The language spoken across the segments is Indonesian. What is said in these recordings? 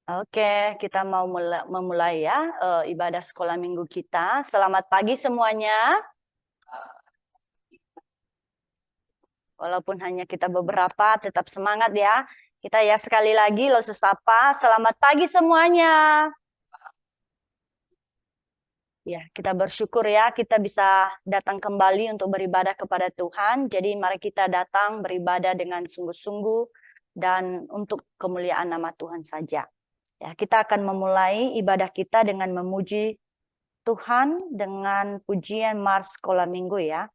Oke, kita mau memulai ya ibadah sekolah minggu kita. Selamat pagi semuanya. Walaupun hanya kita beberapa, tetap semangat ya. Kita ya sekali lagi lo sesapa. Selamat pagi semuanya. Ya, kita bersyukur ya kita bisa datang kembali untuk beribadah kepada Tuhan. Jadi mari kita datang beribadah dengan sungguh-sungguh dan untuk kemuliaan nama Tuhan saja. Ya, kita akan memulai ibadah kita dengan memuji Tuhan dengan pujian Mars Sekolah Minggu ya.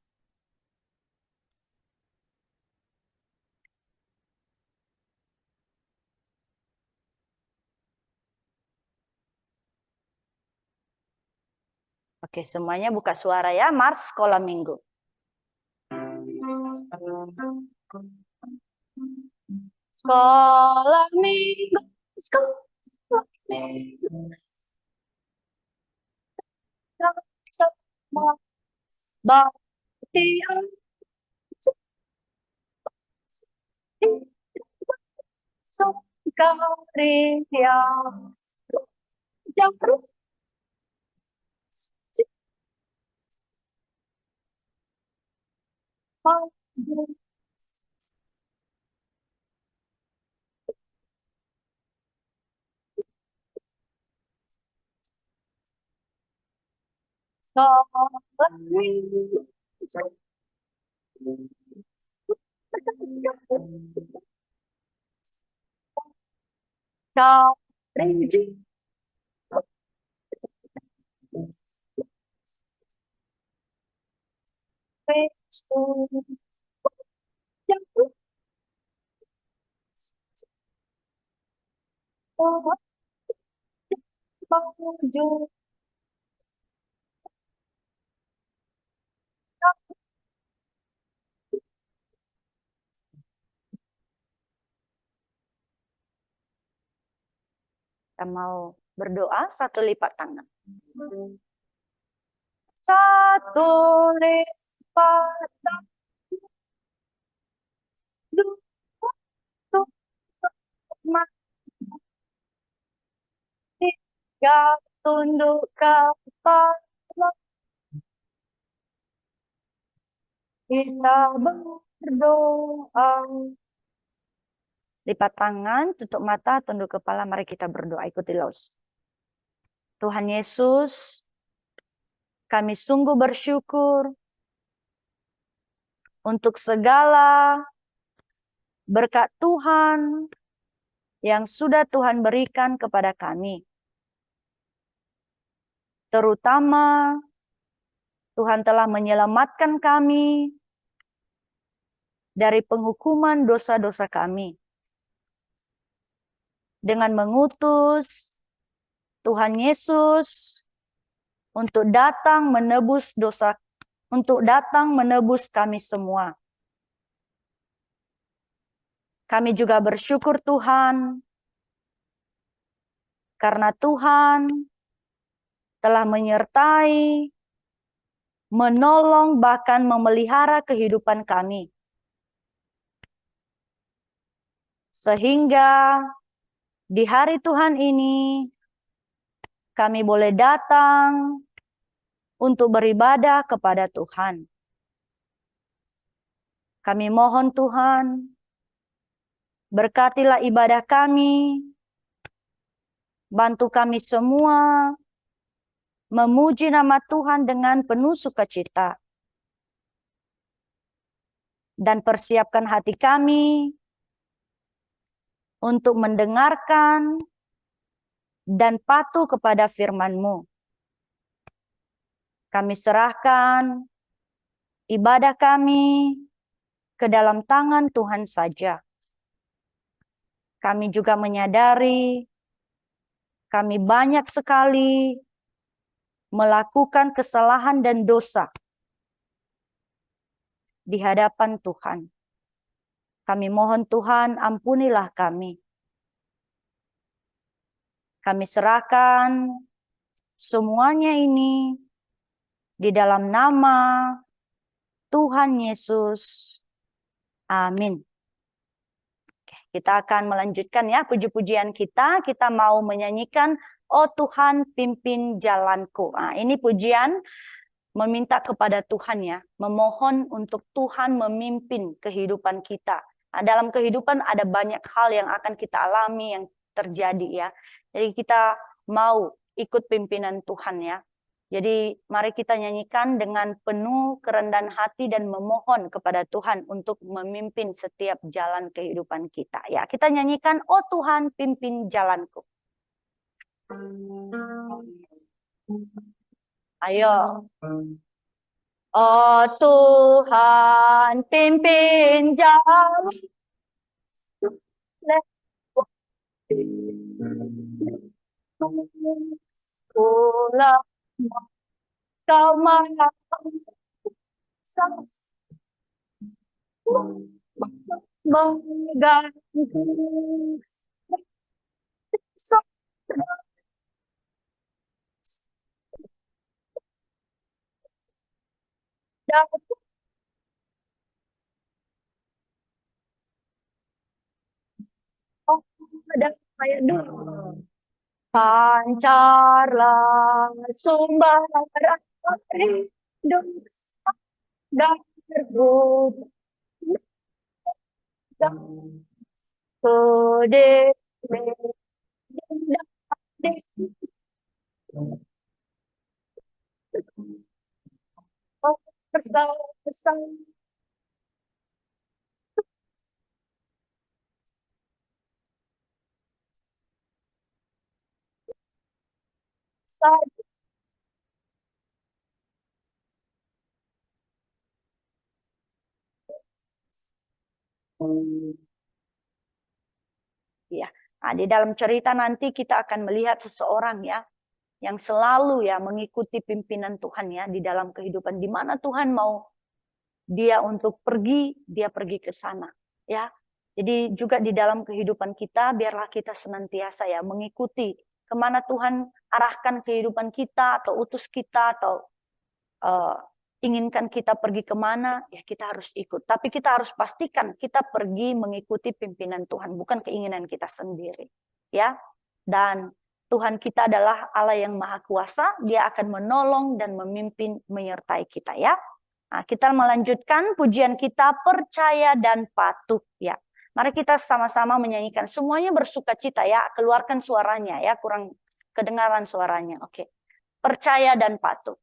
Oke, semuanya buka suara ya. Mars Sekolah Minggu. Sekolah Minggu, sekolah Minggu. Semua bakti karya yang sekolah Minggu. Kau Kita mau berdoa satu lipat tangan. Satu lipat tangan. Tiga tunduk kepala. Kita berdoa. Lipat tangan, tutup mata, tunduk kepala. Mari kita berdoa. Ikuti Los. Tuhan Yesus, kami sungguh bersyukur untuk segala berkat Tuhan yang sudah Tuhan berikan kepada kami. Terutama Tuhan telah menyelamatkan kami dari penghukuman dosa-dosa kami. Dengan mengutus Tuhan Yesus untuk datang menebus dosa, untuk datang menebus kami semua. Kami juga bersyukur Tuhan, karena Tuhan telah menyertai, menolong, bahkan memelihara kehidupan kami. Sehingga di hari Tuhan ini, kami boleh datang untuk beribadah kepada Tuhan. Kami mohon Tuhan, berkatilah ibadah kami, bantu kami semua memuji nama Tuhan dengan penuh sukacita. Dan persiapkan hati kami untuk mendengarkan dan patuh kepada firman-Mu. Kami serahkan ibadah kami ke dalam tangan Tuhan saja. Kami juga menyadari kami banyak sekali melakukan kesalahan dan dosa di hadapan Tuhan. Kami mohon Tuhan, ampunilah kami. Kami serahkan semuanya ini di dalam nama Tuhan Yesus. Amin. kita akan melanjutkan ya puji-pujian kita. Kita mau menyanyikan "Oh Tuhan pimpin jalanku". Nah, ini pujian meminta kepada Tuhan ya, memohon untuk Tuhan memimpin kehidupan kita. Nah, dalam kehidupan ada banyak hal yang akan kita alami, yang terjadi ya. Jadi kita mau ikut pimpinan Tuhan ya. Jadi mari kita nyanyikan dengan penuh kerendahan hati dan memohon kepada Tuhan untuk memimpin setiap jalan kehidupan kita. Ya, kita nyanyikan "Oh Tuhan pimpin jalanku". Ayo. Oh Tuhan pimpin jalan. Pulang kau maha mengganggu pancarlah sumber hidup dan terhubung ke bersama ya. Nah, di dalam cerita nanti kita akan melihat seseorang ya yang selalu ya mengikuti pimpinan Tuhan ya di dalam kehidupan, di mana Tuhan mau dia untuk pergi, dia pergi ke sana ya. Jadi juga di dalam kehidupan kita biarlah kita senantiasa ya mengikuti kemana Tuhan arahkan kehidupan kita atau utus kita atau inginkan kita pergi kemana, ya kita harus ikut. Tapi kita harus pastikan kita pergi mengikuti pimpinan Tuhan, bukan keinginan kita sendiri. Ya, dan Tuhan kita adalah Allah yang Maha Kuasa, Dia akan menolong dan memimpin menyertai kita ya. Nah, kita melanjutkan pujian kita percaya dan patuh ya. Mari kita sama-sama menyanyikan, semuanya bersukacita ya, keluarkan suaranya ya, kurang kedengaran suaranya. Oke. Percaya dan patuh.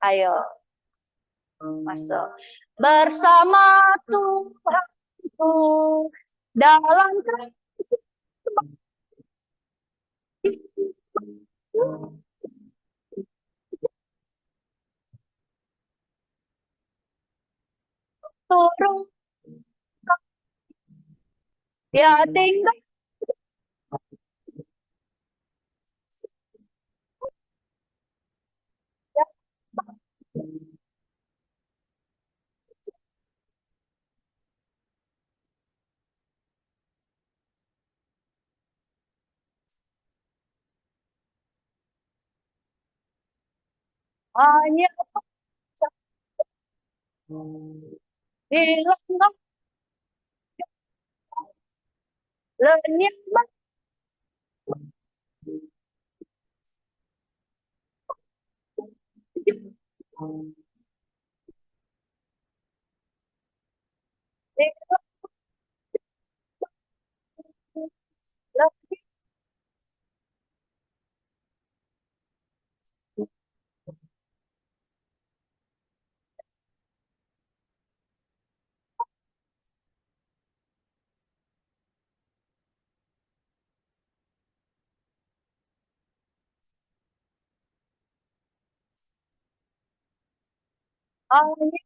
Ayo masuk bersama Tuhanku dalam turun dia tinggal hanya hilang lenyap hanya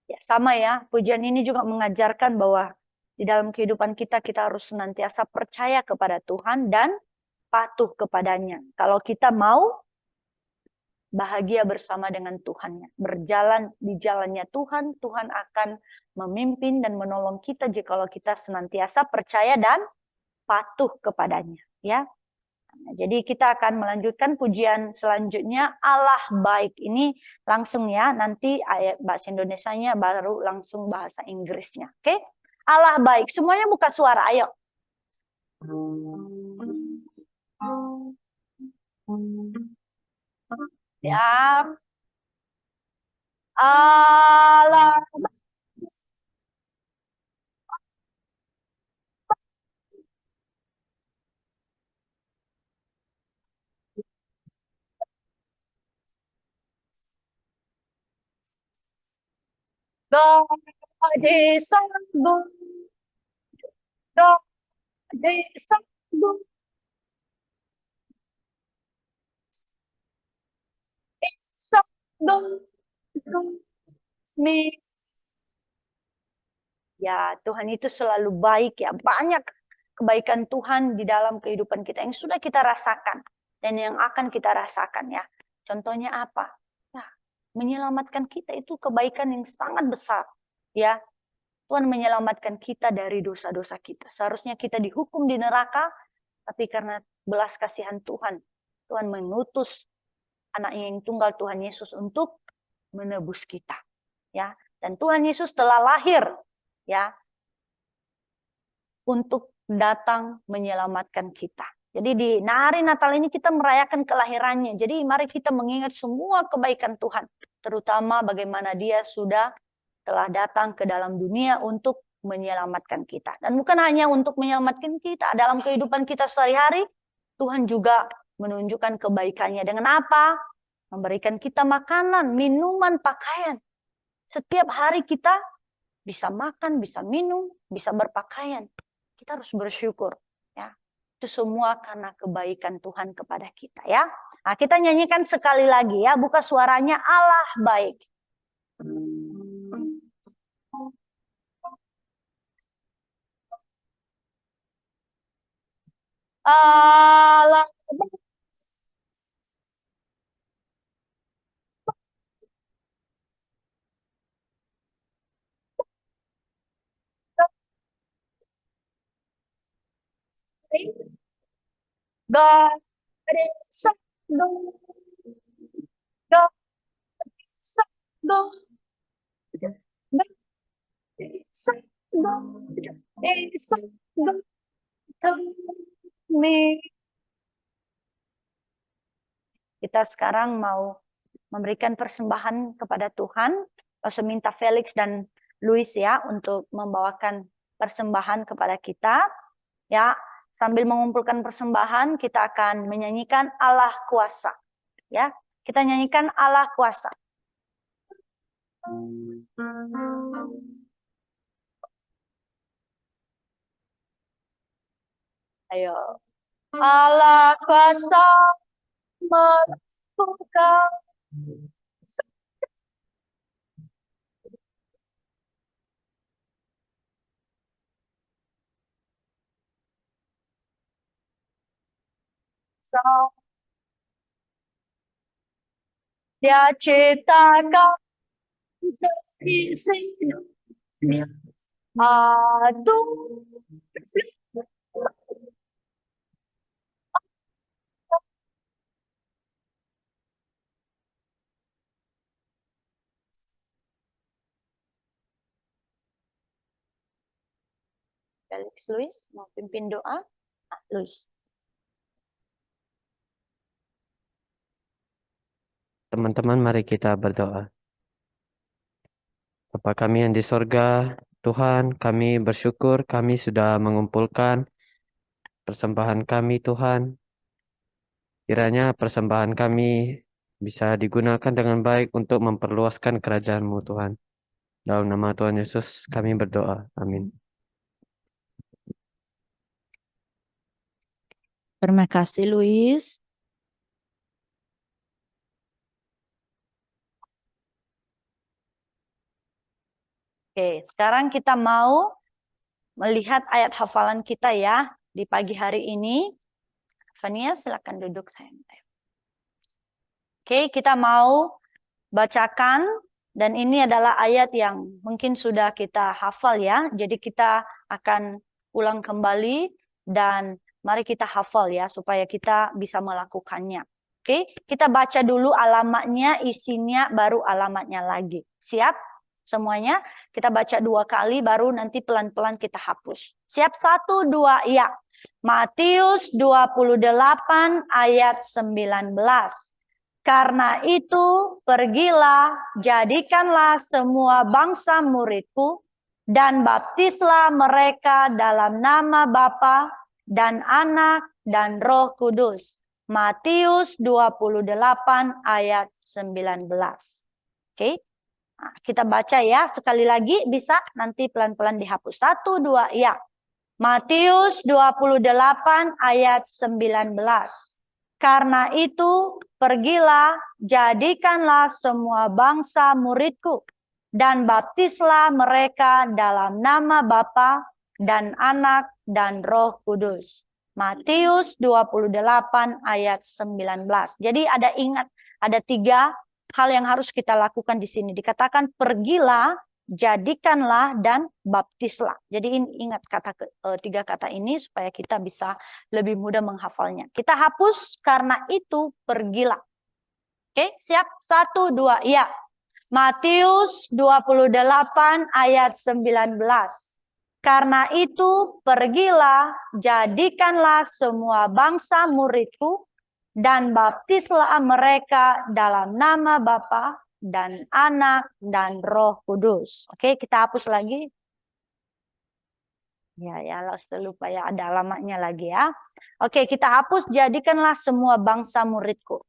ya, sama ya, pujian ini juga mengajarkan bahwa di dalam kehidupan kita, kita harus senantiasa percaya kepada Tuhan dan patuh kepadanya. Kalau kita mau bahagia bersama dengan Tuhannya, berjalan di jalannya Tuhan, Tuhan akan memimpin dan menolong kita jikalau kita senantiasa percaya dan patuh kepadanya. Ya, Jadi kita akan melanjutkan pujian selanjutnya, Allah baik. Ini langsung ya, nanti ayat bahasa Indonesianya baru langsung bahasa Inggrisnya. Oke? Allah baik. Semuanya buka suara, ayo. Ya. Allah disambung, disambung, disambung. Ya, Tuhan itu selalu baik ya. Banyak kebaikan Tuhan di dalam kehidupan kita yang sudah kita rasakan dan yang akan kita rasakan ya. Contohnya apa? Ya, menyelamatkan kita itu kebaikan yang sangat besar. Ya, Tuhan menyelamatkan kita dari dosa-dosa kita. Seharusnya kita dihukum di neraka, tapi karena belas kasihan Tuhan, Tuhan mengutus anaknya yang tunggal Tuhan Yesus untuk menebus kita. Ya, dan Tuhan Yesus telah lahir ya untuk datang menyelamatkan kita. Jadi di hari Natal ini kita merayakan kelahirannya. Jadi mari kita mengingat semua kebaikan Tuhan, terutama bagaimana Dia sudah telah datang ke dalam dunia untuk menyelamatkan kita. Dan bukan hanya untuk menyelamatkan kita, dalam kehidupan kita sehari-hari, Tuhan juga menunjukkan kebaikannya dengan apa? Memberikan kita makanan, minuman, pakaian. Setiap hari kita bisa makan, bisa minum, bisa berpakaian. Kita harus bersyukur ya. Itu semua karena kebaikan Tuhan kepada kita ya. Nah, kita nyanyikan sekali lagi ya, buka suaranya, Allah baik. Allah baik. God is so good. God is so good. God is so good. Is so good to me. Kita sekarang mau memberikan persembahan kepada Tuhan. Langsung minta Felix dan Luis ya untuk membawakan persembahan kepada kita. Ya, sambil mengumpulkan persembahan, kita akan menyanyikan Allah Kuasa. Ya, kita nyanyikan Allah Kuasa. Ayo. Allah Kuasa melakukan Dia ciptakan seisi dunia. Aduh. Felix Luis mau pimpin doa? Luis. Teman-teman, mari kita berdoa. Bapa kami yang di sorga, Tuhan, kami bersyukur kami sudah mengumpulkan persembahan kami, Tuhan. Kiranya persembahan kami bisa digunakan dengan baik untuk memperluaskan kerajaan-Mu, Tuhan. Dalam nama Tuhan Yesus kami berdoa. Amin. Terima kasih, Luis. Oke, sekarang kita mau melihat ayat hafalan kita ya di pagi hari ini. Fania, silakan duduk sayang. Oke, kita mau bacakan dan ini adalah ayat yang mungkin sudah kita hafal ya. Jadi kita akan ulang kembali dan Mari kita hafal ya, supaya kita bisa melakukannya. Oke, kita baca dulu alamatnya, isinya, baru alamatnya lagi. Siap? Semuanya kita baca 2 kali, baru nanti pelan-pelan kita hapus. Siap? 1, 2, ya. Matius 28 ayat 19. Karena itu pergilah, jadikanlah semua bangsa muridku, dan baptislah mereka dalam nama Bapa dan Anak dan Roh Kudus. Matius 28 ayat 19. Oke, nah, kita baca ya sekali lagi, bisa nanti pelan-pelan dihapus. 1, 2, ya. Matius 28 ayat 19. Karena itu pergilah, jadikanlah semua bangsa muridku, dan baptislah mereka dalam nama Bapa dan Anak dan Roh Kudus. Matius 28 ayat 19. Jadi ingat, ada 3 hal yang harus kita lakukan di sini. Dikatakan pergilah, jadikanlah, dan baptislah. Jadi ingat 3 kata ini supaya kita bisa lebih mudah menghafalnya. Kita hapus, karena itu pergilah. Oke, siap? 1, 2, ya. Matius 28 ayat 19. Karena itu pergilah, jadikanlah semua bangsa muridku, dan baptislah mereka dalam nama Bapa dan Anak dan Roh Kudus. Oke, kita hapus lagi. Ya, lupa ya, ada alamatnya lagi ya. Oke, kita hapus, jadikanlah semua bangsa muridku.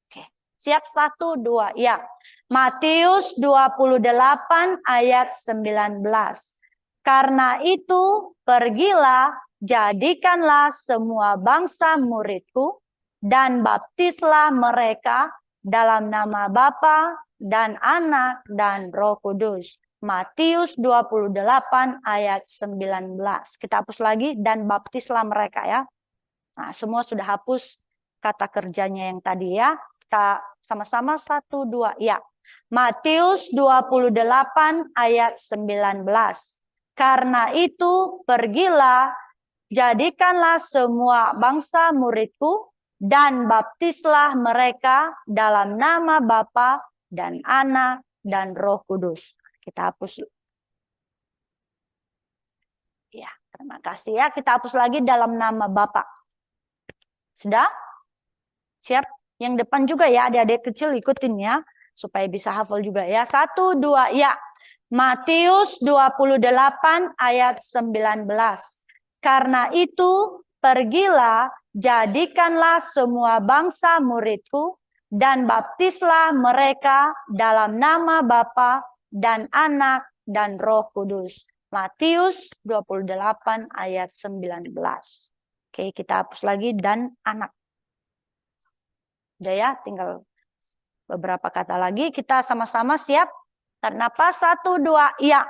Oke, siap? 1, 2, ya. Matius 28 ayat 19. Karena itu pergilah, jadikanlah semua bangsa muridku, dan baptislah mereka dalam nama Bapa dan Anak dan Roh Kudus. Matius 28 ayat 19. Kita hapus lagi, dan baptislah mereka ya. Nah, semua sudah hapus kata kerjanya yang tadi ya. Kita sama-sama 1, 2, ya. Matius 28 ayat 19. Karena itu pergilah, jadikanlah semua bangsa muridku, dan baptislah mereka dalam nama Bapa dan Anak dan Roh Kudus. Kita hapus. Ya, terima kasih ya. Kita hapus lagi, dalam nama Bapa. Sudah? Siap? Yang depan juga ya, adik-adik kecil ikutin ya, supaya bisa hafal juga ya. 1, 2, ya. Matius 28 ayat 19. Karena itu pergilah, jadikanlah semua bangsa muridku, dan baptislah mereka dalam nama Bapa dan Anak dan Roh Kudus. Matius 28 ayat 19. Oke, kita hapus lagi, dan Anak. Udah ya, tinggal beberapa kata lagi. Kita sama-sama siap? Kenapa? 1, 2, ya.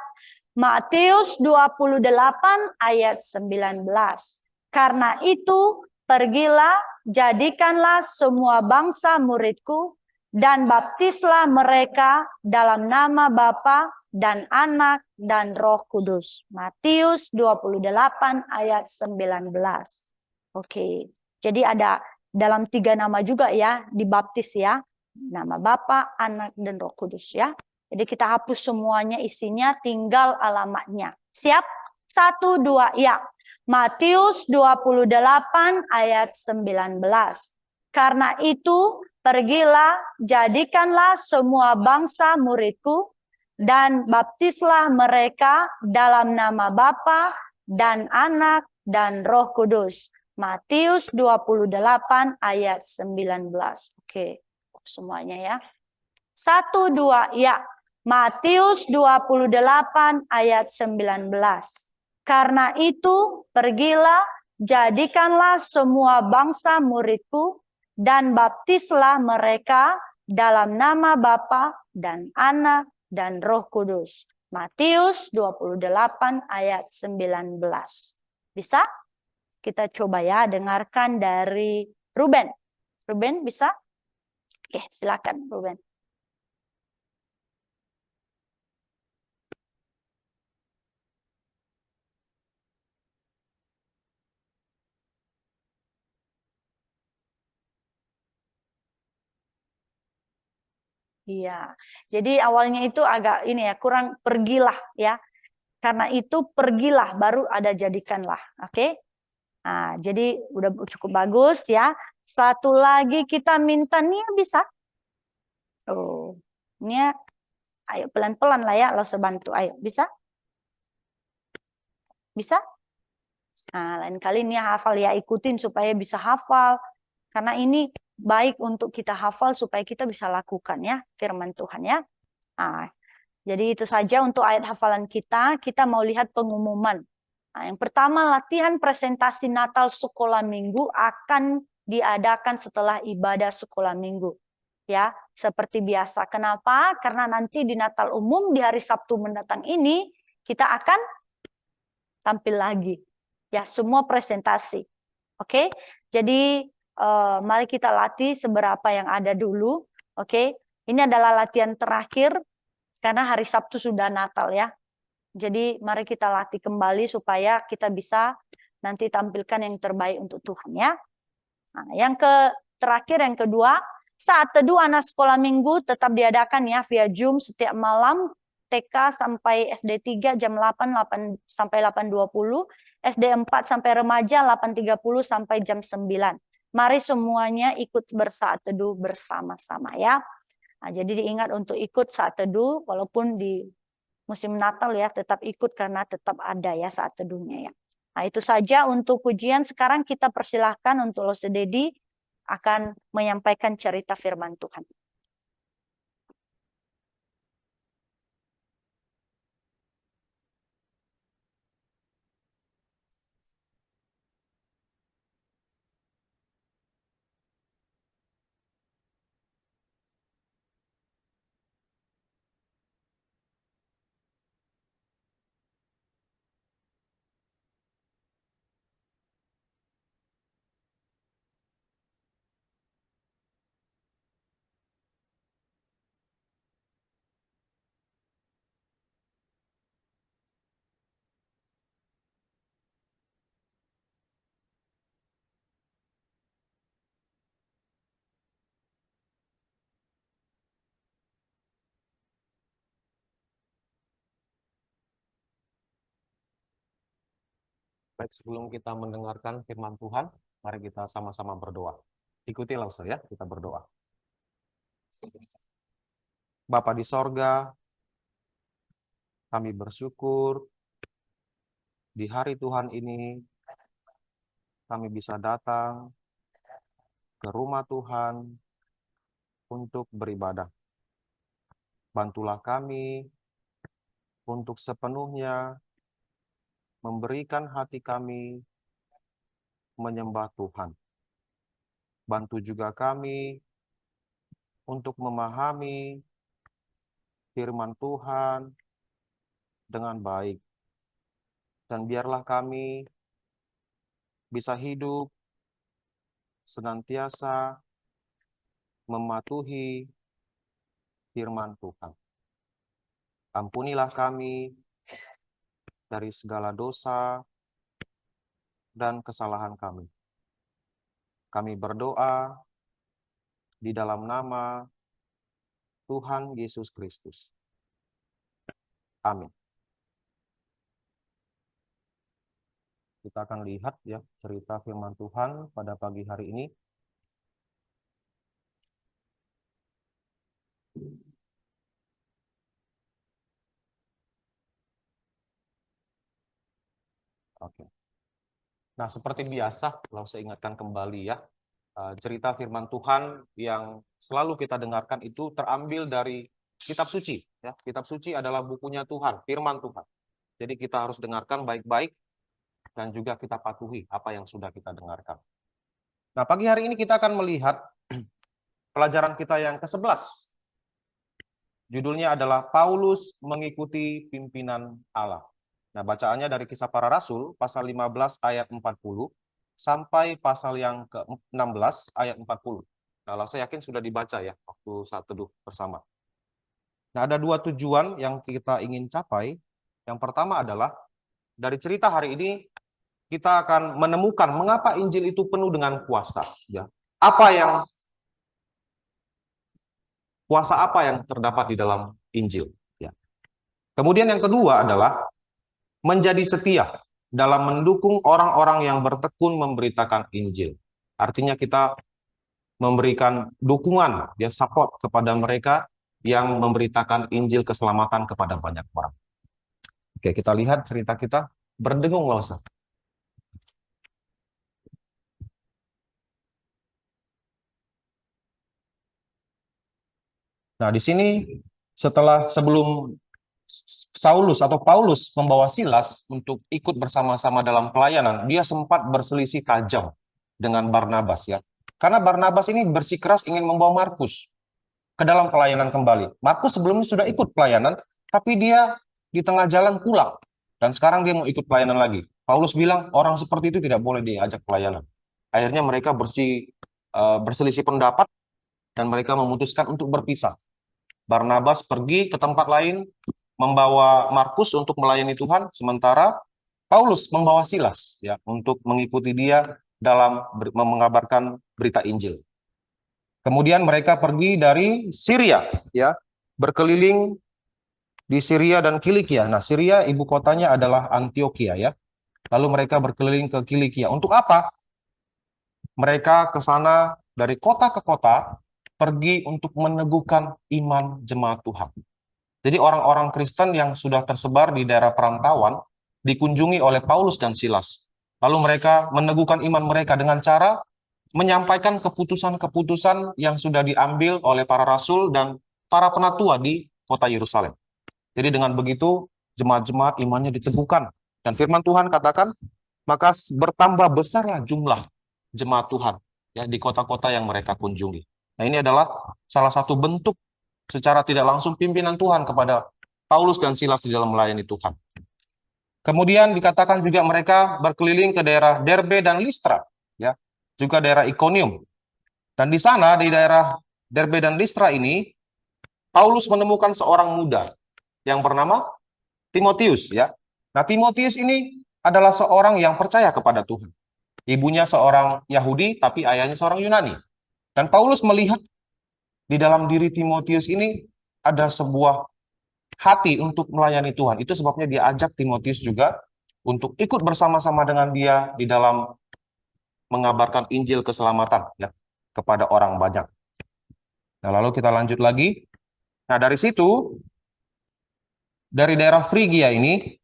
Matius 28 ayat 19. Karena itu pergilah, jadikanlah semua bangsa muridku, dan baptislah mereka dalam nama Bapa dan Anak dan Roh Kudus. Matius 28 ayat 19. Oke, jadi ada dalam 3 nama juga ya, dibaptis ya. Nama Bapa, Anak, dan Roh Kudus ya. Jadi kita hapus semuanya isinya, tinggal alamatnya. Siap? 1, 2, ya. Matius 28 ayat 19. Karena itu pergilah, jadikanlah semua bangsa muridku, dan baptislah mereka dalam nama Bapa dan Anak dan Roh Kudus. Matius 28 ayat 19. Oke, semuanya ya. 1, 2, ya. Matius 28 ayat 19. Karena itu pergilah, jadikanlah semua bangsa muridku, dan baptislah mereka dalam nama Bapa dan Anak dan Roh Kudus. Matius 28 ayat 19. Bisa? Kita coba ya, dengarkan dari Ruben. Ruben bisa? Oke, silakan Ruben. Iya. Jadi awalnya itu agak ini ya, kurang pergilah ya. Karena itu pergilah baru ada jadikanlah. Oke? Nah, jadi udah cukup bagus ya. Satu lagi kita minta Nia bisa. Oh, Nia, ayo pelan-pelan lah ya, lo sebantu. Ayo, bisa? Bisa? Nah, lain kali Nia hafal ya, ikutin supaya bisa hafal. Karena ini baik untuk kita hafal supaya kita bisa lakukan ya firman Tuhan ya. Nah, jadi itu saja untuk ayat hafalan kita. Kita mau lihat pengumuman. Nah, yang pertama, latihan presentasi Natal sekolah minggu akan diadakan setelah ibadah sekolah minggu. Ya, seperti biasa. Kenapa? Karena nanti di Natal umum di hari Sabtu mendatang ini kita akan tampil lagi. Ya, semua presentasi. Oke? Jadi mari kita latih seberapa yang ada dulu. Oke? Ini adalah latihan terakhir karena hari Sabtu sudah Natal ya. Jadi mari kita latih kembali supaya kita bisa nanti tampilkan yang terbaik untuk Tuhan ya. Nah, yang terakhir yang kedua, saat teduh anak sekolah minggu tetap diadakan ya via Zoom setiap malam TK sampai SD 3 jam 8 sampai 8.20, SD 4 sampai remaja 8.30 sampai jam 9. Mari semuanya ikut bersaat teduh bersama-sama ya. Nah, jadi diingat untuk ikut saat teduh walaupun di musim Natal ya, tetap ikut karena tetap ada ya saat teduhnya ya. Nah, itu saja untuk pujian. Sekarang kita persilahkan untuk Lo Sededi akan menyampaikan cerita firman Tuhan. Baik, sebelum kita mendengarkan firman Tuhan, mari kita sama-sama berdoa. Ikuti langsung ya, kita berdoa. Bapa di sorga, kami bersyukur di hari Tuhan ini kami bisa datang ke rumah Tuhan untuk beribadah. Bantulah kami untuk sepenuhnya memberikan hati kami menyembah Tuhan. Bantu juga kami untuk memahami firman Tuhan dengan baik. Dan biarlah kami bisa hidup senantiasa mematuhi firman Tuhan. Ampunilah kami dari segala dosa dan kesalahan kami. Kami berdoa di dalam nama Tuhan Yesus Kristus. Amin. Kita akan lihat ya cerita firman Tuhan pada pagi hari ini. Oke. Nah, seperti biasa, kalau saya ingatkan kembali ya, cerita firman Tuhan yang selalu kita dengarkan itu terambil dari kitab suci. Ya. Kitab suci adalah bukunya Tuhan, firman Tuhan. Jadi kita harus dengarkan baik-baik dan juga kita patuhi apa yang sudah kita dengarkan. Nah, pagi hari ini kita akan melihat pelajaran kita yang ke-11. Judulnya adalah Paulus mengikuti pimpinan Allah. Nah, bacaannya dari Kisah Para Rasul, pasal 15 ayat 40, sampai pasal yang ke-16 ayat 40. Nah, saya yakin sudah dibaca ya, waktu saat teduh bersama. Nah, ada dua tujuan yang kita ingin capai. Yang pertama adalah, dari cerita hari ini, kita akan menemukan mengapa Injil itu penuh dengan kuasa. Ya. Apa yang kuasa apa yang terdapat di dalam Injil. Ya. Kemudian yang kedua adalah menjadi setia dalam mendukung orang-orang yang bertekun memberitakan Injil. Artinya kita memberikan dukungan, ya, support kepada mereka yang memberitakan Injil keselamatan kepada banyak orang. Oke, kita lihat cerita kita. Berdengung, Lausa. Nah, di sini sebelum Saulus atau Paulus membawa Silas untuk ikut bersama-sama dalam pelayanan, dia sempat berselisih tajam dengan Barnabas, ya. Karena Barnabas ini bersikeras ingin membawa Markus ke dalam pelayanan kembali. Markus sebelumnya sudah ikut pelayanan, tapi dia di tengah jalan pulang. Dan sekarang dia mau ikut pelayanan lagi. Paulus bilang, orang seperti itu tidak boleh diajak pelayanan. Akhirnya mereka berselisih pendapat, dan mereka memutuskan untuk berpisah. Barnabas pergi ke tempat lain, membawa Markus untuk melayani Tuhan, sementara Paulus membawa Silas, ya, untuk mengikuti dia dalam mengabarkan berita Injil. Kemudian mereka pergi dari Syria, ya, berkeliling di Syria dan Kilikia. Nah, Syria ibu kotanya adalah Antioquia, ya. Lalu mereka berkeliling ke Kilikia. Untuk apa? Mereka ke sana dari kota ke kota, pergi untuk meneguhkan iman jemaat Tuhan. Jadi orang-orang Kristen yang sudah tersebar di daerah perantauan dikunjungi oleh Paulus dan Silas. Lalu mereka meneguhkan iman mereka dengan cara menyampaikan keputusan-keputusan yang sudah diambil oleh para rasul dan para penatua di kota Yerusalem. Jadi dengan begitu jemaat-jemaat imannya diteguhkan. Dan firman Tuhan katakan, maka bertambah besarlah jumlah jemaat Tuhan, ya, di kota-kota yang mereka kunjungi. Nah, ini adalah salah satu bentuk secara tidak langsung pimpinan Tuhan kepada Paulus dan Silas di dalam melayani Tuhan. Kemudian dikatakan juga mereka berkeliling ke daerah Derbe dan Listra, ya, juga daerah Ikonium. Dan di sana, di daerah Derbe dan Listra ini, Paulus menemukan seorang muda yang bernama Timotius, ya. Nah, Timotius ini adalah seorang yang percaya kepada Tuhan. Ibunya seorang Yahudi, tapi ayahnya seorang Yunani. Dan Paulus melihat di dalam diri Timotius ini ada sebuah hati untuk melayani Tuhan. Itu sebabnya dia ajak Timotius juga untuk ikut bersama-sama dengan dia di dalam mengabarkan Injil keselamatan, ya, kepada orang banyak. Nah, lalu kita lanjut lagi. Nah, dari situ, dari daerah Frigia ini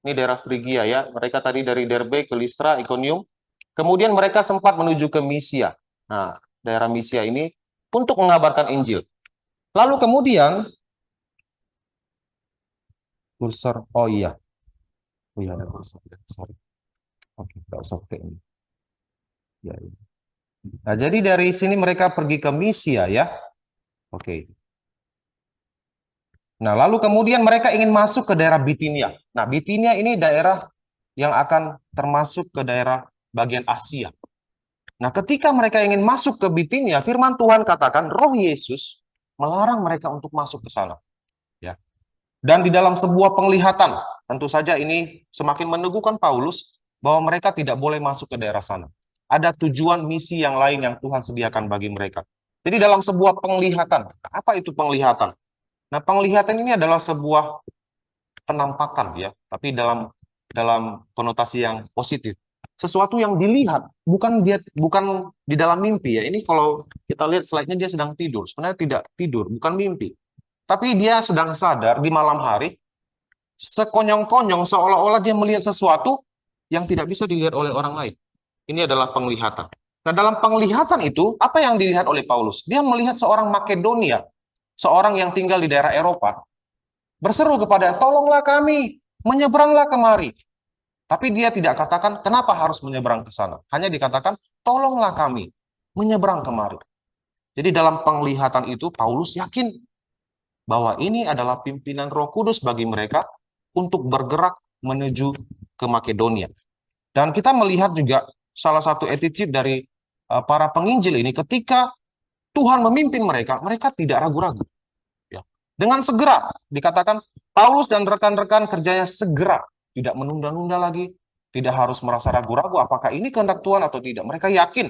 daerah Frigia, ya. Mereka tadi dari Derbe ke Listra, Ikonium. Kemudian mereka sempat menuju ke Misia. Nah, daerah Misia ini untuk mengabarkan Injil. Lalu kemudian kursor, oh iya, ada kursor, sorry. Oke, nggak usah pakai ini. Ya, ya. Nah, jadi dari sini mereka pergi ke Misia, ya. Oke. Nah, lalu kemudian mereka ingin masuk ke daerah Bitinia. Nah, Bitinia ini daerah yang akan termasuk ke daerah bagian Asia. Nah, ketika mereka ingin masuk ke Bitinia, firman Tuhan katakan Roh Yesus melarang mereka untuk masuk ke sana. Ya. Dan di dalam sebuah penglihatan, tentu saja ini semakin meneguhkan Paulus bahwa mereka tidak boleh masuk ke daerah sana. Ada tujuan misi yang lain yang Tuhan sediakan bagi mereka. Jadi dalam sebuah penglihatan, apa itu penglihatan? Nah, penglihatan ini adalah sebuah penampakan, ya, tapi dalam konotasi yang positif. Sesuatu yang dilihat, bukan di dalam mimpi, ya. Ini kalau kita lihat slide-nya dia sedang tidur. Sebenarnya tidak tidur, bukan mimpi. Tapi dia sedang sadar di malam hari, sekonyong-konyong seolah-olah dia melihat sesuatu yang tidak bisa dilihat oleh orang lain. Ini adalah penglihatan. Nah, dalam penglihatan itu, apa yang dilihat oleh Paulus? Dia melihat seorang Makedonia, seorang yang tinggal di daerah Eropa, berseru kepada, tolonglah kami, menyeberanglah kemari. Tapi dia tidak katakan, kenapa harus menyeberang ke sana. Hanya dikatakan, tolonglah kami, menyeberang kemari. Jadi dalam penglihatan itu, Paulus yakin bahwa ini adalah pimpinan Roh Kudus bagi mereka untuk bergerak menuju ke Makedonia. Dan kita melihat juga salah satu attitude dari para penginjil ini, ketika Tuhan memimpin mereka, mereka tidak ragu-ragu. Ya. Dengan segera, dikatakan Paulus dan rekan-rekan kerjanya segera, tidak menunda-nunda lagi, tidak harus merasa ragu-ragu apakah ini kehendak Tuhan atau tidak. Mereka yakin,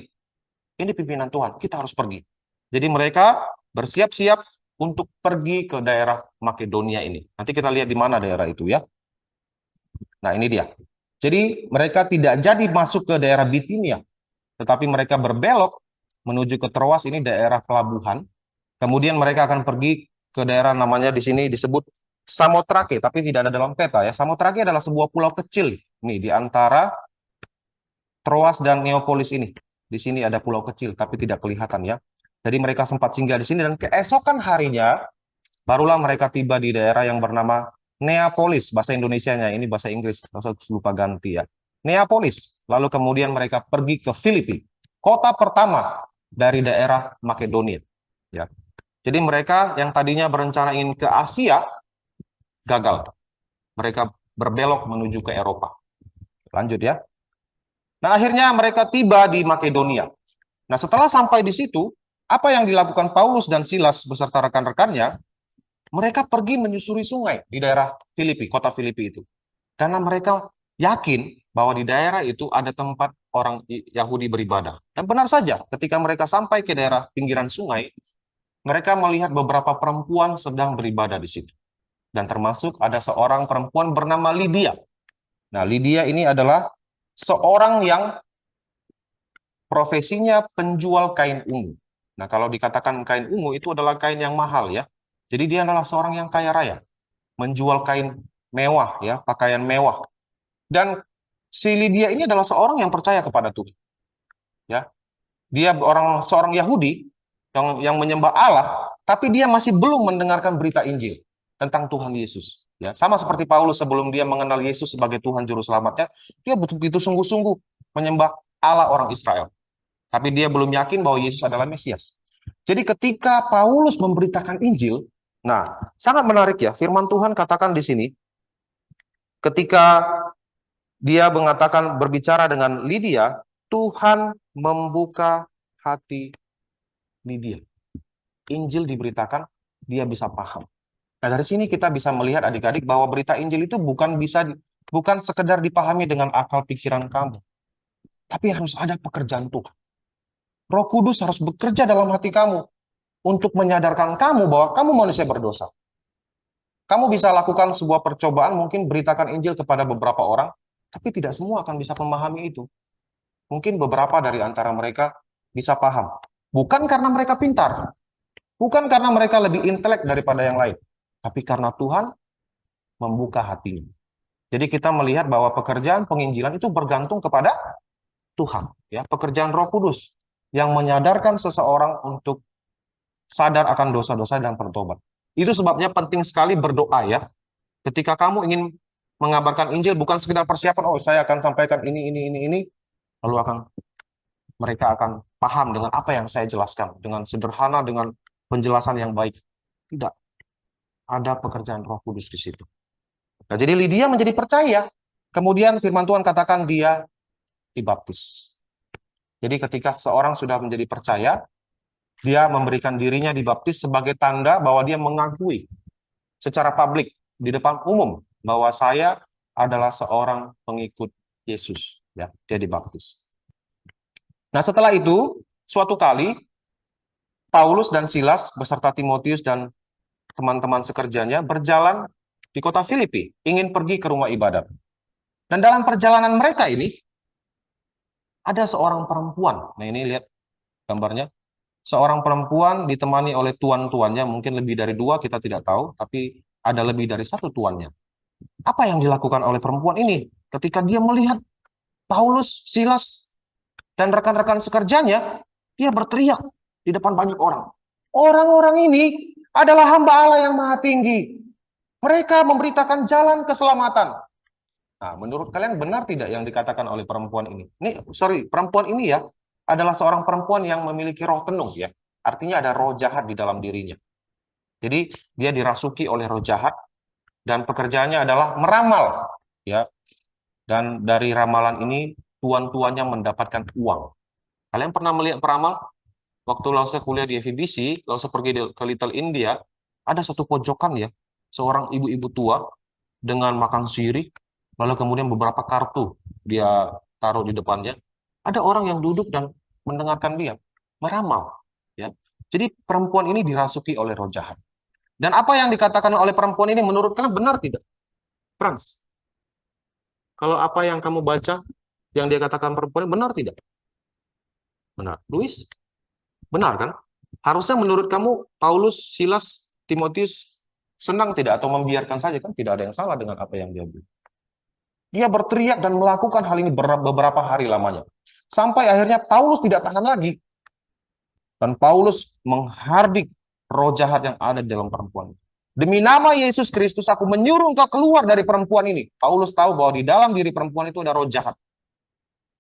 ini pimpinan Tuhan, kita harus pergi. Jadi mereka bersiap-siap untuk pergi ke daerah Makedonia ini. Nanti kita lihat di mana daerah itu ya. Nah, ini dia. Jadi mereka tidak jadi masuk ke daerah Bitinia, tetapi mereka berbelok menuju ke Troas, ini daerah pelabuhan. Kemudian mereka akan pergi ke daerah namanya di sini disebut Samotrake, tapi tidak ada dalam peta ya. Samotrake adalah sebuah pulau kecil nih di antara Troas dan Neapolis ini. Di sini ada pulau kecil tapi tidak kelihatan ya. Jadi mereka sempat singgah di sini dan keesokan harinya barulah mereka tiba di daerah yang bernama Neapolis, bahasa Indonesianya, ini bahasa Inggris, lupa ganti ya. Neapolis. Lalu kemudian mereka pergi ke Filipi, kota pertama dari daerah Makedonia. Ya. Jadi mereka yang tadinya berencana ingin ke Asia, gagal. Mereka berbelok menuju ke Eropa. Lanjut ya. Nah, akhirnya mereka tiba di Makedonia. Nah, setelah sampai di situ, apa yang dilakukan Paulus dan Silas beserta rekan-rekannya? Mereka pergi menyusuri sungai di daerah Filipi, kota Filipi itu. Karena mereka yakin bahwa di daerah itu ada tempat orang Yahudi beribadah. Dan benar saja, ketika mereka sampai ke daerah pinggiran sungai, mereka melihat beberapa perempuan sedang beribadah di situ. Dan termasuk ada seorang perempuan bernama Lydia. Nah, Lydia ini adalah seorang yang profesinya penjual kain ungu. Nah, kalau dikatakan kain ungu itu adalah kain yang mahal ya. Jadi dia adalah seorang yang kaya raya, menjual kain mewah ya, pakaian mewah. Dan si Lydia ini adalah seorang yang percaya kepada Tuhan. Ya. Dia seorang Yahudi yang menyembah Allah, tapi dia masih belum mendengarkan berita Injil tentang Tuhan Yesus. Ya, sama seperti Paulus sebelum dia mengenal Yesus sebagai Tuhan juru selamatnya, dia begitu sungguh-sungguh menyembah Allah orang Israel. Tapi dia belum yakin bahwa Yesus adalah Mesias. Jadi ketika Paulus memberitakan Injil, nah, sangat menarik ya, firman Tuhan katakan di sini, ketika dia mengatakan berbicara dengan Lydia, Tuhan membuka hati Lydia. Injil diberitakan, dia bisa paham. Nah, dari sini kita bisa melihat adik-adik bahwa berita Injil itu bukan sekedar dipahami dengan akal pikiran kamu, tapi harus ada pekerjaan Tuhan. Roh Kudus harus bekerja dalam hati kamu untuk menyadarkan kamu bahwa kamu manusia berdosa. Kamu bisa lakukan sebuah percobaan, mungkin beritakan Injil kepada beberapa orang, tapi tidak semua akan bisa memahami itu. Mungkin beberapa dari antara mereka bisa paham. Bukan karena mereka pintar, bukan karena mereka lebih intelek daripada yang lain, tapi karena Tuhan membuka hatinya. Jadi kita melihat bahwa pekerjaan penginjilan itu bergantung kepada Tuhan, ya, pekerjaan Roh Kudus yang menyadarkan seseorang untuk sadar akan dosa-dosa dan bertobat. Itu sebabnya penting sekali berdoa ya. Ketika kamu ingin mengabarkan Injil, bukan sekedar persiapan, oh saya akan sampaikan ini, lalu mereka akan paham dengan apa yang saya jelaskan, dengan sederhana, dengan penjelasan yang baik. Tidak. Ada pekerjaan Roh Kudus di situ. Nah, jadi Lydia menjadi percaya. Kemudian firman Tuhan katakan dia dibaptis. Jadi ketika seorang sudah menjadi percaya, dia memberikan dirinya dibaptis sebagai tanda bahwa dia mengakui secara publik di depan umum bahwa saya adalah seorang pengikut Yesus. Ya, dia dibaptis. Nah, setelah itu, suatu kali Paulus dan Silas beserta Timotius dan teman-teman sekerjanya berjalan di kota Filipi, ingin pergi ke rumah ibadat. Dan dalam perjalanan mereka ini, ada seorang perempuan. Nah, ini lihat gambarnya. Seorang perempuan ditemani oleh tuan-tuannya, mungkin lebih dari 2, kita tidak tahu, tapi ada lebih dari 1 tuannya. Apa yang dilakukan oleh perempuan ini? Ketika dia melihat Paulus, Silas, dan rekan-rekan sekerjanya, dia berteriak di depan banyak orang. Orang-orang ini adalah hamba Allah yang maha tinggi. Mereka memberitakan jalan keselamatan. Nah, menurut kalian benar tidak yang dikatakan oleh perempuan ini? Perempuan ini ya, adalah seorang perempuan yang memiliki roh tenung ya. Artinya ada roh jahat di dalam dirinya. Jadi dia dirasuki oleh roh jahat dan pekerjaannya adalah meramal ya. Dan dari ramalan ini tuan-tuannya mendapatkan uang. Kalian pernah melihat peramal? Waktu Lause kuliah di FEBC, Lause pergi ke Little India, ada satu pojokan ya, seorang ibu-ibu tua dengan makan sirih, lalu kemudian beberapa kartu dia taruh di depannya. Ada orang yang duduk dan mendengarkan dia meramal, ya. Jadi perempuan ini dirasuki oleh roh jahat. Dan apa yang dikatakan oleh perempuan ini menurut kalian benar tidak? Frans, kalau apa yang kamu baca, yang dia katakan perempuan ini benar tidak? Benar. Luis, benar kan? Harusnya menurut kamu Paulus, Silas, Timotius senang tidak atau membiarkan saja, kan tidak ada yang salah dengan apa yang dia bilang. Dia berteriak dan melakukan hal ini beberapa hari lamanya. Sampai akhirnya Paulus tidak tahan lagi. Dan Paulus menghardik roh jahat yang ada di dalam perempuan. Demi nama Yesus Kristus, aku menyuruh engkau keluar dari perempuan ini. Paulus tahu bahwa di dalam diri perempuan itu ada roh jahat.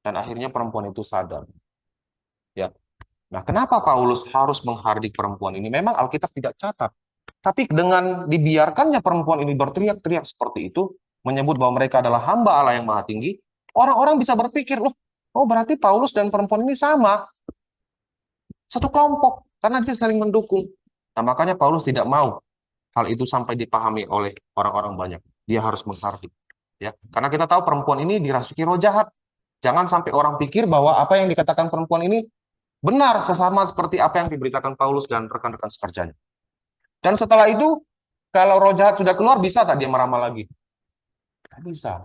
Dan akhirnya perempuan itu sadar. Ya. Nah, kenapa Paulus harus menghardik perempuan ini? Memang Alkitab tidak catat. Tapi dengan dibiarkannya perempuan ini berteriak-teriak seperti itu, menyebut bahwa mereka adalah hamba Allah yang maha tinggi, orang-orang bisa berpikir, loh, oh berarti Paulus dan perempuan ini sama. Satu kelompok, karena dia saling mendukung. Nah, makanya Paulus tidak mau hal itu sampai dipahami oleh orang-orang banyak. Dia harus menghardik. Ya, karena kita tahu perempuan ini dirasuki roh jahat. Jangan sampai orang pikir bahwa apa yang dikatakan perempuan ini benar sesama seperti apa yang diberitakan Paulus dan rekan-rekan sekerjanya. Dan setelah itu, kalau roh jahat sudah keluar, bisa tak dia meramal lagi? Tak bisa.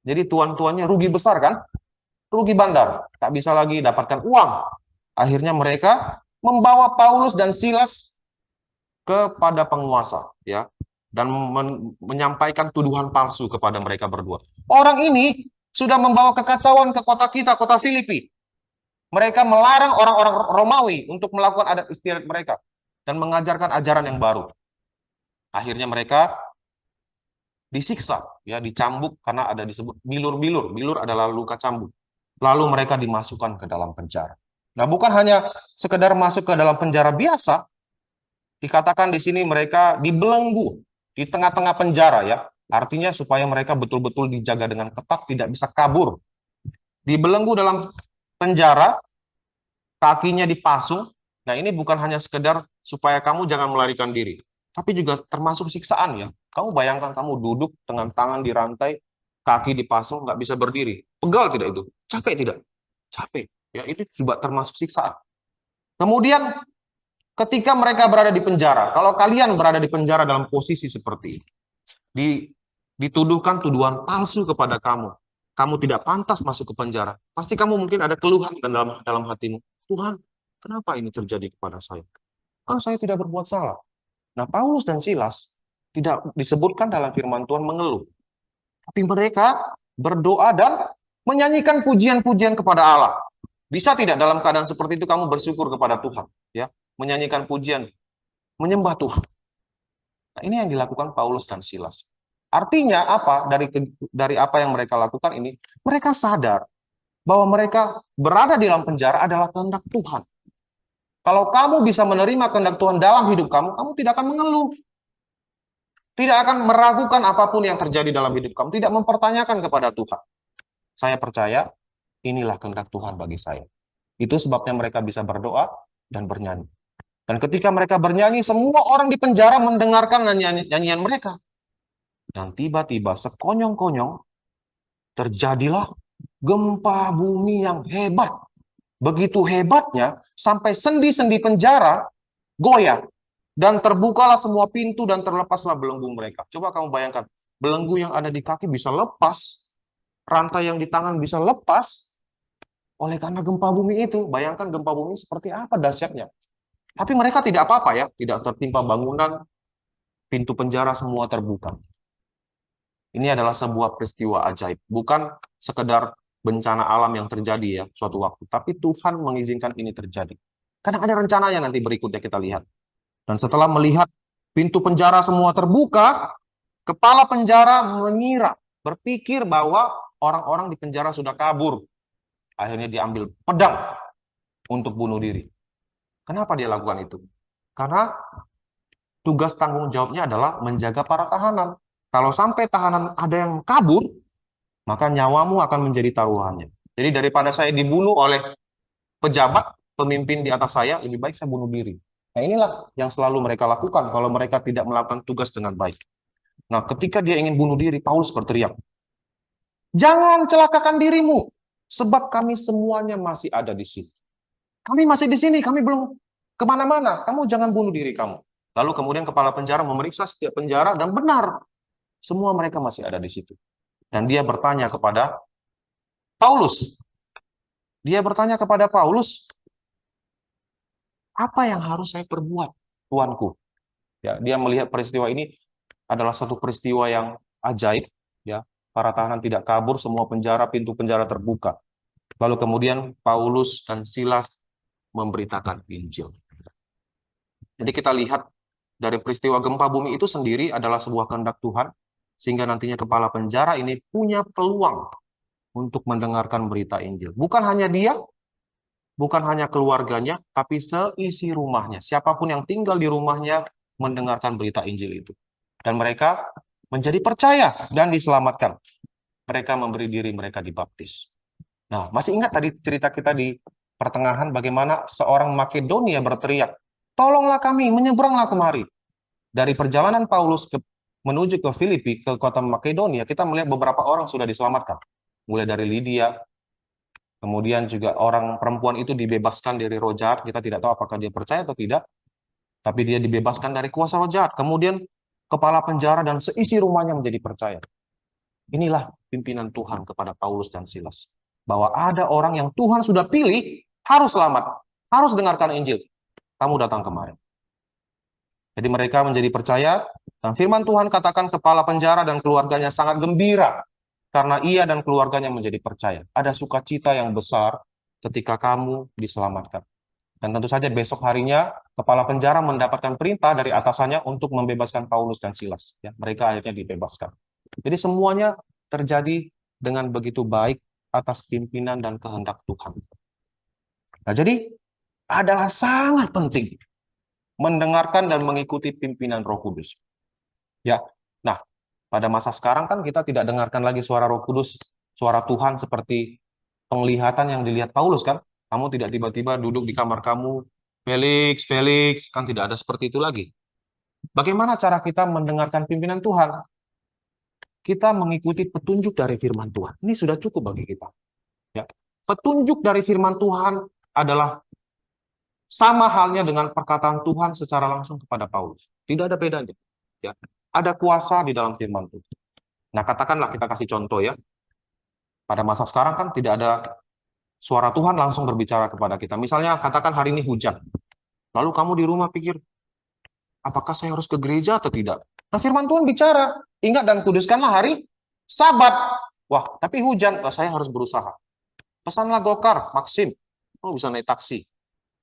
Jadi tuan-tuannya rugi besar kan? Rugi bandar. Tak bisa lagi dapatkan uang. Akhirnya mereka membawa Paulus dan Silas kepada penguasa, ya, dan menyampaikan tuduhan palsu kepada mereka berdua. Orang ini sudah membawa kekacauan ke kota kita, kota Filipi. Mereka melarang orang-orang Romawi untuk melakukan adat istiadat mereka dan mengajarkan ajaran yang baru. Akhirnya mereka disiksa, ya, dicambuk karena ada disebut bilur-bilur. Bilur adalah luka cambuk. Lalu mereka dimasukkan ke dalam penjara. Nah, bukan hanya sekedar masuk ke dalam penjara biasa, dikatakan di sini mereka dibelenggu di tengah-tengah penjara, ya. Artinya supaya mereka betul-betul dijaga dengan ketat, tidak bisa kabur. Dibelenggu dalam penjara, kakinya dipasung. Nah, ini bukan hanya sekedar supaya kamu jangan melarikan diri, tapi juga termasuk siksaan, ya. Kamu bayangkan kamu duduk dengan tangan dirantai, kaki dipasung, nggak bisa berdiri. Pegal tidak itu? Capek tidak? Capek. Ya, itu juga termasuk siksaan. Kemudian ketika mereka berada di penjara, kalau kalian berada di penjara dalam posisi seperti ini, dituduhkan tuduhan palsu kepada kamu, kamu tidak pantas masuk ke penjara, pasti kamu mungkin ada keluhan dalam hatimu. Tuhan, kenapa ini terjadi kepada saya? Kan saya tidak berbuat salah. Nah, Paulus dan Silas tidak disebutkan dalam firman Tuhan mengeluh. Tapi mereka berdoa dan menyanyikan pujian-pujian kepada Allah. Bisa tidak dalam keadaan seperti itu kamu bersyukur kepada Tuhan, ya, menyanyikan pujian, menyembah Tuhan. Nah, ini yang dilakukan Paulus dan Silas. Artinya apa? Dari apa yang mereka lakukan ini, mereka sadar bahwa mereka berada di dalam penjara adalah kehendak Tuhan. Kalau kamu bisa menerima kehendak Tuhan dalam hidup kamu, kamu tidak akan mengeluh. Tidak akan meragukan apapun yang terjadi dalam hidup kamu, tidak mempertanyakan kepada Tuhan. Saya percaya inilah kehendak Tuhan bagi saya. Itu sebabnya mereka bisa berdoa dan bernyanyi. Dan ketika mereka bernyanyi, semua orang di penjara mendengarkan nyanyian mereka. Dan tiba-tiba sekonyong-konyong terjadilah gempa bumi yang hebat. Begitu hebatnya sampai sendi-sendi penjara goyah. Dan terbukalah semua pintu dan terlepaslah belenggu mereka. Coba kamu bayangkan, belenggu yang ada di kaki bisa lepas, rantai yang di tangan bisa lepas, oleh karena gempa bumi itu. Bayangkan gempa bumi seperti apa dahsyatnya. Tapi mereka tidak apa-apa, ya, tidak tertimpa bangunan, pintu penjara semua terbuka. Ini adalah sebuah peristiwa ajaib, bukan sekedar bencana alam yang terjadi, ya, suatu waktu, tapi Tuhan mengizinkan ini terjadi. Karena ada rencananya nanti berikutnya kita lihat. Dan setelah melihat pintu penjara semua terbuka, kepala penjara mengira, berpikir bahwa orang-orang di penjara sudah kabur. Akhirnya diambil pedang untuk bunuh diri. Kenapa dia lakukan itu? Karena tugas tanggung jawabnya adalah menjaga para tahanan. Kalau sampai tahanan ada yang kabur, maka nyawamu akan menjadi taruhannya. Jadi daripada saya dibunuh oleh pejabat, pemimpin di atas saya, lebih baik saya bunuh diri. Nah, inilah yang selalu mereka lakukan kalau mereka tidak melakukan tugas dengan baik. Nah, ketika dia ingin bunuh diri, Paulus berteriak, "Jangan celakakan dirimu, sebab kami semuanya masih ada di sini." Kami masih di sini, kami kemana-mana, kamu jangan bunuh diri kamu. Lalu kemudian kepala penjara memeriksa setiap penjara dan benar, semua mereka masih ada di situ. Dan dia bertanya kepada Paulus. Dia bertanya kepada Paulus, apa yang harus saya perbuat, tuanku? Ya, dia melihat peristiwa ini adalah satu peristiwa yang ajaib. Ya, para tahanan tidak kabur, semua penjara, pintu penjara terbuka. Lalu kemudian Paulus dan Silas memberitakan Injil. Jadi kita lihat dari peristiwa gempa bumi itu sendiri adalah sebuah kehendak Tuhan, sehingga nantinya kepala penjara ini punya peluang untuk mendengarkan berita Injil. Bukan hanya dia, bukan hanya keluarganya, tapi seisi rumahnya. Siapapun yang tinggal di rumahnya mendengarkan berita Injil itu. Dan mereka menjadi percaya dan diselamatkan. Mereka memberi diri mereka dibaptis. Nah, masih ingat tadi cerita kita di pertengahan bagaimana seorang Makedonia berteriak, tolonglah kami, menyeberanglah kemari. Dari perjalanan Paulus menuju ke Filipi, ke kota Makedonia, kita melihat beberapa orang sudah diselamatkan. Mulai dari Lydia, kemudian juga orang perempuan itu dibebaskan dari roh jahat. Kita tidak tahu apakah dia percaya atau tidak, tapi dia dibebaskan dari kuasa roh jahat. Kemudian kepala penjara dan seisi rumahnya menjadi percaya. Inilah pimpinan Tuhan kepada Paulus dan Silas. Bahwa ada orang yang Tuhan sudah pilih, harus selamat, harus dengarkan Injil. Kamu datang kemarin. Jadi mereka menjadi percaya, dan firman Tuhan katakan kepala penjara dan keluarganya sangat gembira, karena ia dan keluarganya menjadi percaya. Ada sukacita yang besar ketika kamu diselamatkan. Dan tentu saja besok harinya, kepala penjara mendapatkan perintah dari atasannya untuk membebaskan Paulus dan Silas. Ya, mereka akhirnya dibebaskan. Jadi semuanya terjadi dengan begitu baik atas pimpinan dan kehendak Tuhan. Nah, jadi adalah sangat penting mendengarkan dan mengikuti pimpinan Roh Kudus. Ya. Nah, pada masa sekarang kan kita tidak dengarkan lagi suara Roh Kudus, suara Tuhan seperti penglihatan yang dilihat Paulus kan. Kamu tidak tiba-tiba duduk di kamar kamu, Felix, Felix, kan tidak ada seperti itu lagi. Bagaimana cara kita mendengarkan pimpinan Tuhan? Kita mengikuti petunjuk dari firman Tuhan. Ini sudah cukup bagi kita. Ya. Petunjuk dari firman Tuhan adalah sama halnya dengan perkataan Tuhan secara langsung kepada Paulus. Tidak ada bedanya. Ya. Ada kuasa di dalam firman Tuhan. Nah, katakanlah kita kasih contoh ya. Pada masa sekarang kan tidak ada suara Tuhan langsung berbicara kepada kita. Misalnya katakan hari ini hujan. Lalu kamu di rumah pikir, apakah saya harus ke gereja atau tidak? Nah, firman Tuhan bicara, ingat dan kuduskanlah hari Sabat. Wah, tapi hujan, saya harus berusaha. Pesanlah Gokar, Maxim. Kamu bisa naik taksi,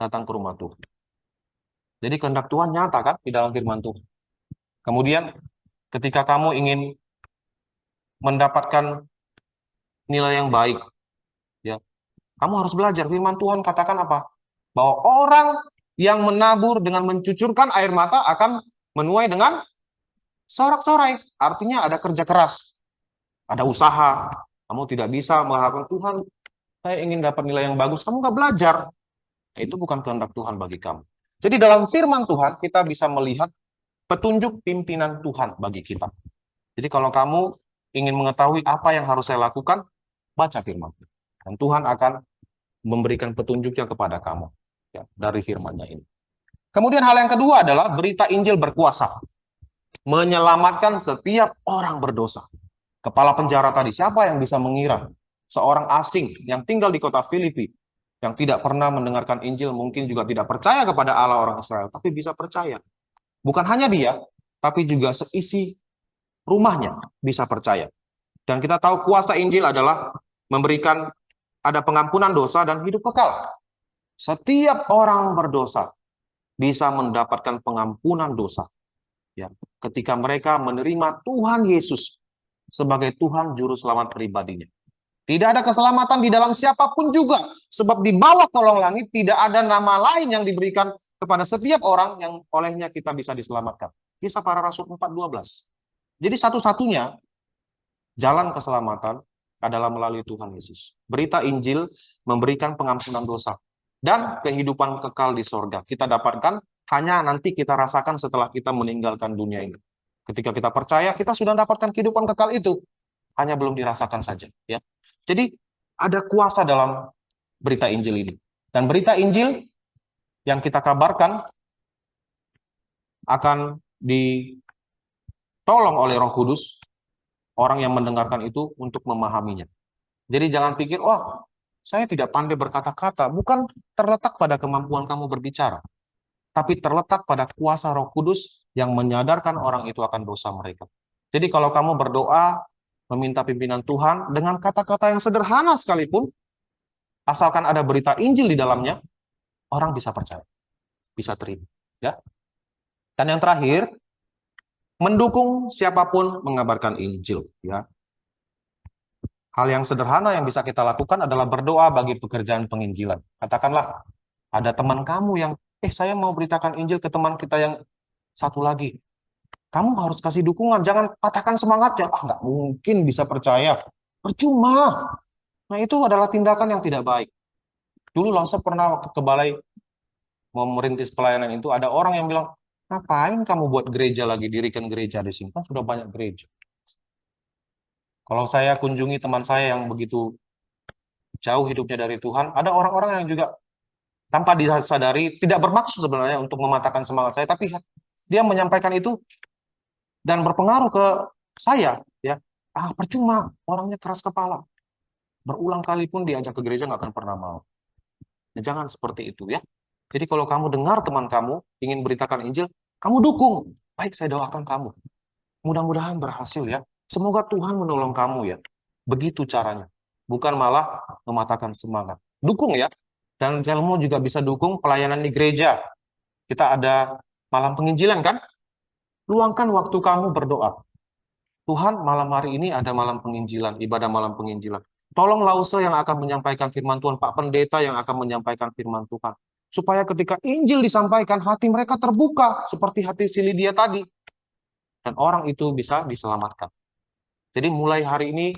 datang ke rumah Tuhan. Jadi kehendak Tuhan nyata kan di dalam firman Tuhan. Kemudian ketika kamu ingin mendapatkan nilai yang baik, ya, kamu harus belajar. Firman Tuhan katakan apa? Bahwa orang yang menabur dengan mencucurkan air mata akan menuai dengan sorak-sorai. Artinya ada kerja keras, ada usaha. Kamu tidak bisa mengharapkan Tuhan, saya ingin dapat nilai yang bagus. Kamu nggak belajar. Nah, itu bukan kehendak Tuhan bagi kamu. Jadi dalam firman Tuhan kita bisa melihat petunjuk pimpinan Tuhan bagi kita. Jadi kalau kamu ingin mengetahui apa yang harus saya lakukan, baca firman. Dan Tuhan akan memberikan petunjuknya kepada kamu ya, dari firman-Nya ini. Kemudian hal yang kedua adalah berita Injil berkuasa. Menyelamatkan setiap orang berdosa. Kepala penjara tadi, siapa yang bisa mengira seorang asing yang tinggal di kota Filipi, yang tidak pernah mendengarkan Injil, mungkin juga tidak percaya kepada Allah orang Israel, tapi bisa percaya. Bukan hanya dia, tapi juga seisi rumahnya bisa percaya. Dan kita tahu kuasa Injil adalah memberikan ada pengampunan dosa dan hidup kekal. Setiap orang berdosa bisa mendapatkan pengampunan dosa. Ya, ketika mereka menerima Tuhan Yesus sebagai Tuhan Juru Selamat pribadinya. Tidak ada keselamatan di dalam siapapun juga. Sebab di bawah kolong langit tidak ada nama lain yang diberikan kepada setiap orang yang olehnya kita bisa diselamatkan. Kisah Para Rasul 4:12. Jadi satu-satunya jalan keselamatan adalah melalui Tuhan Yesus. Berita Injil memberikan pengampunan dosa dan kehidupan kekal di sorga. Kita dapatkan hanya nanti kita rasakan setelah kita meninggalkan dunia ini. Ketika kita percaya, kita sudah dapatkan kehidupan kekal itu. Hanya belum dirasakan saja. Ya. Jadi ada kuasa dalam berita Injil ini. Dan berita Injil yang kita kabarkan akan ditolong oleh Roh Kudus, orang yang mendengarkan itu untuk memahaminya. Jadi jangan pikir, wah, saya tidak pandai berkata-kata. Bukan terletak pada kemampuan kamu berbicara, tapi terletak pada kuasa Roh Kudus yang menyadarkan orang itu akan dosa mereka. Jadi kalau kamu berdoa, meminta pimpinan Tuhan dengan kata-kata yang sederhana sekalipun, asalkan ada berita Injil di dalamnya, orang bisa percaya, bisa terima. Ya. Dan yang terakhir, mendukung siapapun mengabarkan Injil. Ya. Hal yang sederhana yang bisa kita lakukan adalah berdoa bagi pekerjaan penginjilan. Katakanlah, ada teman kamu yang, saya mau beritakan Injil ke teman kita yang satu lagi. Kamu harus kasih dukungan, jangan patahkan semangatnya. Nggak mungkin bisa percaya. Percuma. Nah, itu adalah tindakan yang tidak baik. Dulu Lause pernah waktu ke balai mau merintis pelayanan itu, ada orang yang bilang, ngapain kamu buat gereja lagi, dirikan gereja di sini? Kan sudah banyak gereja. Kalau saya kunjungi teman saya yang begitu jauh hidupnya dari Tuhan, ada orang-orang yang juga tanpa disadari, tidak bermaksud sebenarnya untuk mematahkan semangat saya, tapi dia menyampaikan itu dan berpengaruh ke saya. Ya, percuma, orangnya keras kepala. Berulang kali pun diajak ke gereja nggak akan pernah mau. Jangan seperti itu ya. Jadi kalau kamu dengar teman kamu ingin beritakan Injil, kamu dukung. Baik, saya doakan kamu. Mudah-mudahan berhasil ya. Semoga Tuhan menolong kamu ya. Begitu caranya. Bukan malah mematahkan semangat. Dukung ya. Dan kamu juga bisa dukung pelayanan di gereja. Kita ada malam penginjilan kan? Luangkan waktu kamu berdoa. Tuhan, malam hari ini ada malam penginjilan, ibadah malam penginjilan. Tolong Lause yang akan menyampaikan firman Tuhan, Pak Pendeta yang akan menyampaikan firman Tuhan. Supaya ketika Injil disampaikan, hati mereka terbuka, seperti hati si Lydia tadi. Dan orang itu bisa diselamatkan. Jadi mulai hari ini,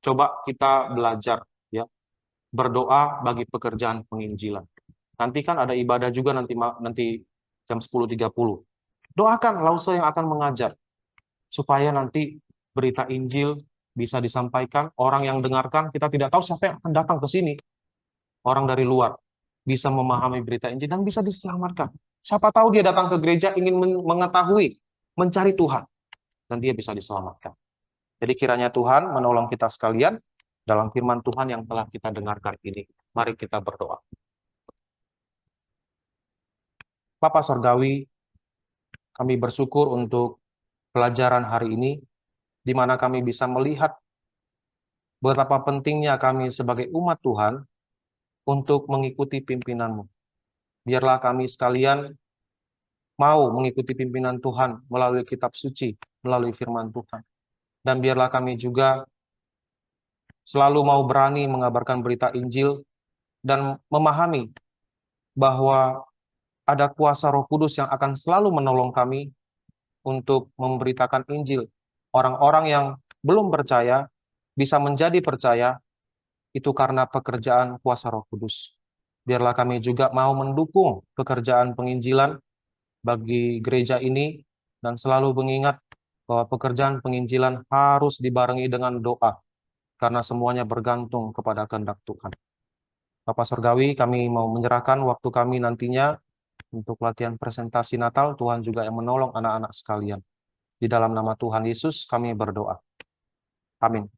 coba kita belajar ya berdoa bagi pekerjaan penginjilan. Nanti kan ada ibadah juga nanti jam 10.30. Doakan Lause yang akan mengajar. Supaya nanti berita Injil bisa disampaikan, orang yang dengarkan, kita tidak tahu siapa yang akan datang ke sini. Orang dari luar bisa memahami berita Injil dan bisa diselamatkan. Siapa tahu dia datang ke gereja ingin mengetahui, mencari Tuhan, dan dia bisa diselamatkan. Jadi kiranya Tuhan menolong kita sekalian dalam firman Tuhan yang telah kita dengarkan ini. Mari kita berdoa. Bapa Surgawi, kami bersyukur untuk pelajaran hari ini, di mana kami bisa melihat betapa pentingnya kami sebagai umat Tuhan untuk mengikuti pimpinan-Mu. Biarlah kami sekalian mau mengikuti pimpinan Tuhan melalui kitab suci, melalui firman Tuhan. Dan biarlah kami juga selalu mau berani mengabarkan berita Injil dan memahami bahwa ada kuasa Roh Kudus yang akan selalu menolong kami untuk memberitakan Injil. Orang-orang yang belum percaya bisa menjadi percaya itu karena pekerjaan kuasa Roh Kudus. Biarlah kami juga mau mendukung pekerjaan penginjilan bagi gereja ini dan selalu mengingat bahwa pekerjaan penginjilan harus dibarengi dengan doa karena semuanya bergantung kepada kehendak Tuhan. Bapak Surgawi, kami mau menyerahkan waktu kami nantinya untuk latihan presentasi Natal. Tuhan juga yang menolong anak-anak sekalian. Di dalam nama Tuhan Yesus kami berdoa. Amin.